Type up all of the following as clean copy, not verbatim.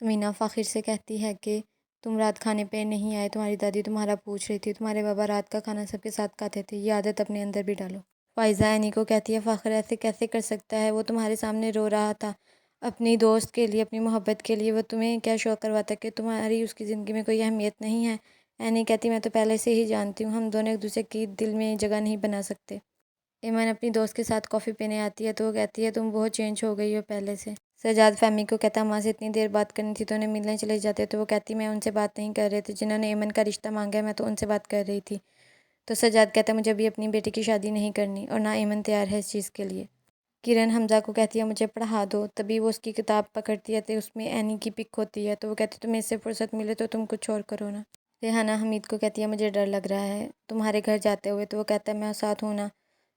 سمینا فاخر سے کہتی ہے کہ تم رات کھانے پہ نہیں آئے، تمہاری دادی تمہارا پوچھ رہی تھی، تمہارے بابا رات کا کھانا سب کے ساتھ کھاتے تھے، یہ عادت اپنے اندر بھی ڈالو۔ فائزہ اینی کو کہتی ہے فاخر ایسے کیسے کر سکتا ہے، وہ تمہارے سامنے رو رہا تھا اپنی دوست کے لیے، اپنی محبت کے لیے، وہ تمہیں کیا شوق کرواتا کہ تمہاری اس کی زندگی میں کوئی اہمیت نہیں ہے۔ اینی کہتی میں تو پہلے سے ہی جانتی ہوں، ہم دونوں ایک دوسرے کی دل میں جگہ نہیں بنا سکتے۔ ایمن اپنی دوست کے ساتھ کافی پینے آتی ہے تو وہ کہتی ہے تم بہت چینج ہو گئی ہو پہلے سے۔ سجاد فہمی کو کہتا ماں سے اتنی دیر بات کرنی تھی تو انہیں ملنے چلے جاتے، تو وہ کہتی میں ان سے بات نہیں کر رہے تھے، جنہوں نے ایمن کا رشتہ مانگا ہے میں تو ان سے بات کر رہی تھی۔ تو سجاد کہتا ہے مجھے بھی اپنی بیٹی کی شادی نہیں کرنی اور نہ ایمن تیار ہے اس چیز کے لیے۔ کرن حمزہ کو کہتی ہے مجھے پڑھا دو، تبھی وہ اس کی کتاب پکڑتی ہے تو اس میں اینی کی پک ہوتی ہے، تو وہ کہتی تمہیں اس سے فرصت ملے تو تم کچھ اور کرو نا۔ ریحانہ حمید کو کہتی ہے مجھے ڈر لگ رہا ہے تمہارے گھر جاتے ہوئے، تو وہ کہتا ہے میں ساتھ ہوں نا،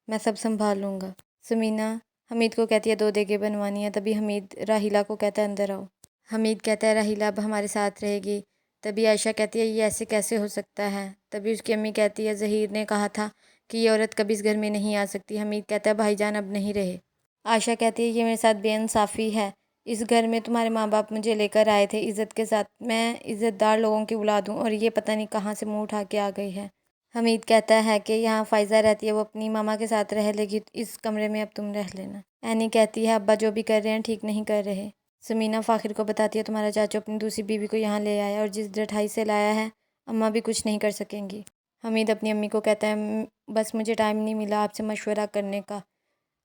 میں سب سنبھال لوں گا۔ سمینا حمید کو کہتی ہے 2 دیگیں بنوانی ہیں، تبھی حمید راحیلہ کو کہتا ہے اندر آؤ۔ حمید کہتا ہے راحیلہ اب ہمارے ساتھ رہے گی، تبھی عائشہ کہتی ہے یہ ایسے کیسے ہو سکتا ہے، تبھی اس کی امی کہتی ہے ظہیر نے کہا تھا کہ یہ عورت کبھی اس گھر میں نہیں آ سکتی۔ حمید کہتا ہے بھائی جان اب نہیں رہے۔ عائشہ کہتی ہے یہ میرے ساتھ بے انصافی ہے، اس گھر میں تمہارے ماں باپ مجھے لے کر آئے تھے عزت کے ساتھ، میں عزت دار لوگوں کی اولاد ہوں اور یہ پتہ نہیں کہاں سے منہ اٹھا کے آ گئی ہے۔ حمید کہتا ہے کہ یہاں فائزہ رہتی ہے، وہ اپنی ماما کے ساتھ رہ لے گی، اس کمرے میں اب تم رہ لینا۔ اینی کہتی ہے ابا جو بھی کر رہے ہیں ٹھیک نہیں کر رہے۔ سمینا فاخر کو بتاتی ہے تمہارا چاچو اپنی دوسری بیوی کو یہاں لے آیا اور جس ڈٹھائی سے لایا ہے اماں بھی کچھ نہیں کر سکیں گی۔ حمید اپنی امی کو کہتا ہے بس مجھے ٹائم نہیں ملا آپ سے مشورہ کرنے کا،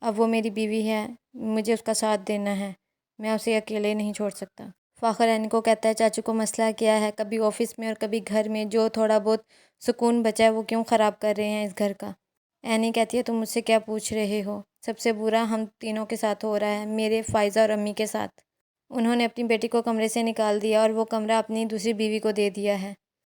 اب وہ میری بیوی ہے، مجھے اس کا ساتھ دینا ہے، میں اسے اکیلے نہیں چھوڑ سکتا۔ فاخر اینی کو کہتا ہے چاچو کو مسئلہ کیا ہے، کبھی آفس میں اور کبھی گھر میں، جو تھوڑا بہت سکون بچا ہے وہ کیوں خراب کر رہے ہیں اس گھر کا۔ اینی کہتی ہے تم مجھ سے کیا پوچھ رہے ہو، سب سے برا ہم تینوں کے ساتھ ہو رہا ہے، میرے، فائزہ اور امی کے ساتھ۔ انہوں نے اپنی بیٹی کو کمرے سے نکال دیا اور وہ کمرہ اپنی دوسری بیوی کو دے دیا ہے۔